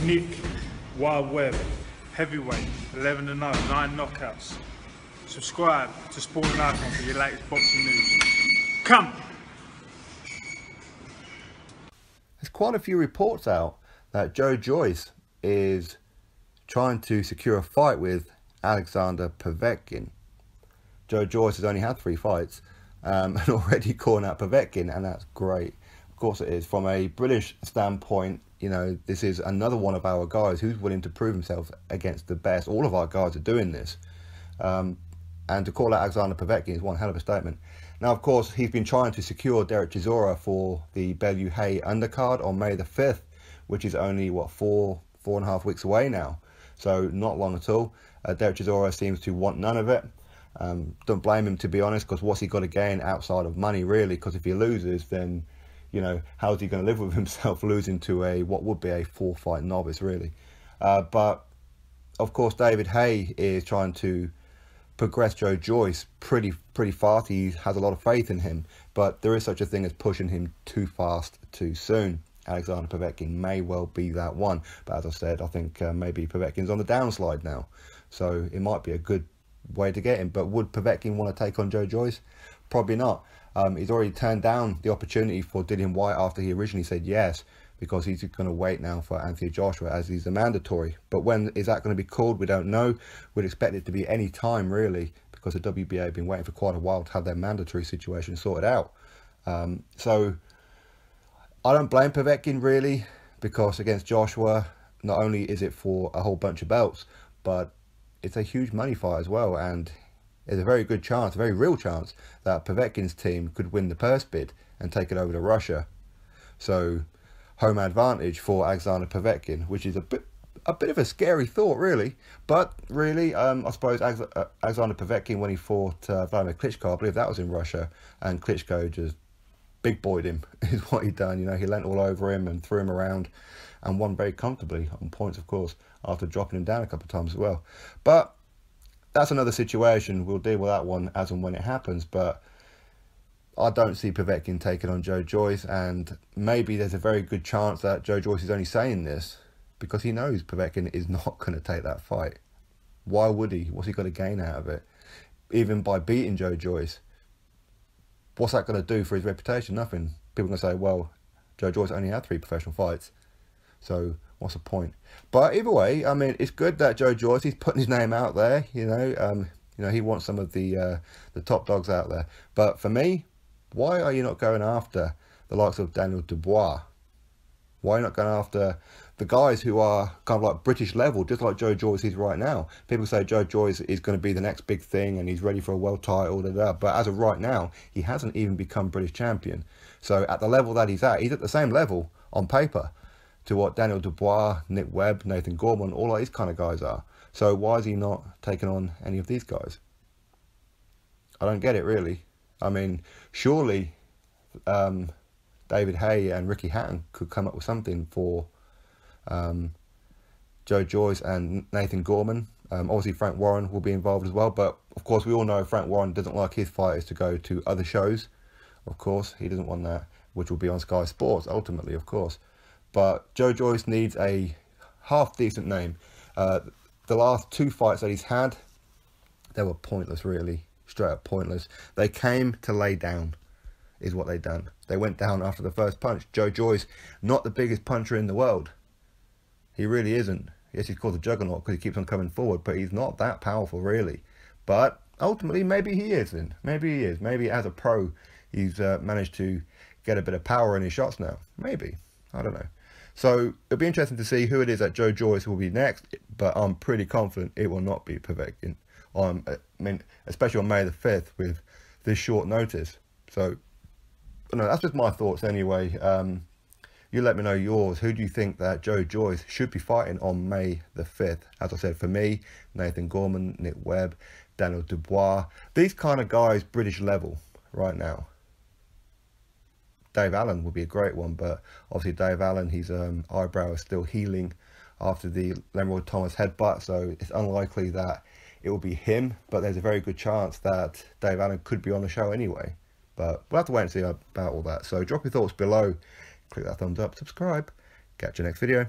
Nick, Wild Web, Heavyweight, 11-0, 9 knockouts. Subscribe to Sporting Icon for your latest boxing news. Come! There's quite a few reports out that Joyce is trying to secure a fight with Alexander Povetkin. Joyce has only had 3 fights and already calling out Povetkin, and that's great. Of course it is. From a British standpoint, you know, this is another one of our guys who's willing to prove himself against the best. All of our guys are doing this. And to call out Alexander Povetkin is one hell of a statement. Now, of course, he's been trying to secure Derek Chisora for the Bellew Hay undercard on May the 5th, which is only, what, 4.5 weeks away now. So not long at all. Derek Chisora seems to want none of it. Don't blame him, to be honest, because what's he got to gain outside of money, really? Because if he loses, then, you know, how's he going to live with himself losing to a what would be a 4-fight novice, really? But, of course, David Hay is trying to progress Joyce pretty fast. He has a lot of faith in him, but there is such a thing as pushing him too fast too soon. Alexander Povetkin may well be that one, but as I said, I think maybe Povetkin's on the downslide now, so it might be a good way to get him. But would Povetkin want to take on Joyce? Probably not. He's already turned down the opportunity for Dillian Whyte after he originally said yes, because he's going to wait now for Anthony Joshua as he's a mandatory. But when is that going to be called? We don't know. We'd expect it to be any time, really, because the WBA have been waiting for quite a while to have their mandatory situation sorted out. So I don't blame Povetkin, really, because against Joshua, not only is it for a whole bunch of belts, but it's a huge money fight as well, and there's a very good chance, a very real chance, that Povetkin's team could win the purse bid and take it over to Russia. So home advantage for Alexander Povetkin, which is a bit of a scary thought, really. But really, I suppose Alexander Povetkin, when he fought Vladimir Klitschko, I believe that was in Russia, and Klitschko just big boyed him, is what he done. You know, he leant all over him and threw him around and won very comfortably on points, of course, after dropping him down a couple of times as well. But that's another situation. We'll deal with that one as and when it happens. But I don't see Povetkin taking on Joyce, and maybe there's a very good chance that Joyce is only saying this because he knows Povetkin is not going to take that fight. Why would he? What's he going to gain out of it? Even by beating Joyce, what's that going to do for his reputation? Nothing. People are going to say, well, Joyce only had 3 professional fights, so what's the point? But either way, I mean, it's good that Joyce, he's putting his name out there. You know, he wants some of the top dogs out there. But for me, why are you not going after the likes of Daniel Dubois? Why are you not going after the guys who are kind of like British level, just like Joyce is right now? People say Joyce is going to be the next big thing and he's ready for a world title, but as of right now, he hasn't even become British champion. So at the level that he's at the same level on paper to what Daniel Dubois, Nick Webb, Nathan Gorman, all of these kind of guys are. So why is he not taking on any of these guys? I don't get it, really. I mean, surely David Hay and Ricky Hatton could come up with something for Joyce and Nathan Gorman. Obviously, Frank Warren will be involved as well, but of course, we all know Frank Warren doesn't like his fighters to go to other shows. Of course, he doesn't want that, which will be on Sky Sports, ultimately, of course. But Joyce needs a half-decent name. The last 2 fights that he's had, they were pointless, really. Straight up pointless. They came to lay down, is what they done. They went down after the first punch. Joyce, not the biggest puncher in the world. He really isn't. Yes, he's called a juggernaut because he keeps on coming forward, but he's not that powerful, really. But ultimately, maybe he is then. Maybe he is. Maybe as a pro, he's managed to get a bit of power in his shots now. Maybe. I don't know. So it'll be interesting to see who it is that Joyce will be next, but I'm pretty confident it will not be Povetkin. I mean, especially on May the 5th with this short notice. So, no, that's just my thoughts anyway. You let me know yours. Who do you think that Joyce should be fighting on May the 5th? As I said, for me, Nathan Gorman, Nick Webb, Daniel Dubois. These kind of guys, British level right now. Dave Allen would be a great one, but obviously Dave Allen, his eyebrow is still healing after the Leroy Thomas headbutt, so it's unlikely that it will be him, but there's a very good chance that Dave Allen could be on the show anyway. But we'll have to wait and see about all that. So drop your thoughts below, click that thumbs up, subscribe, catch you next video.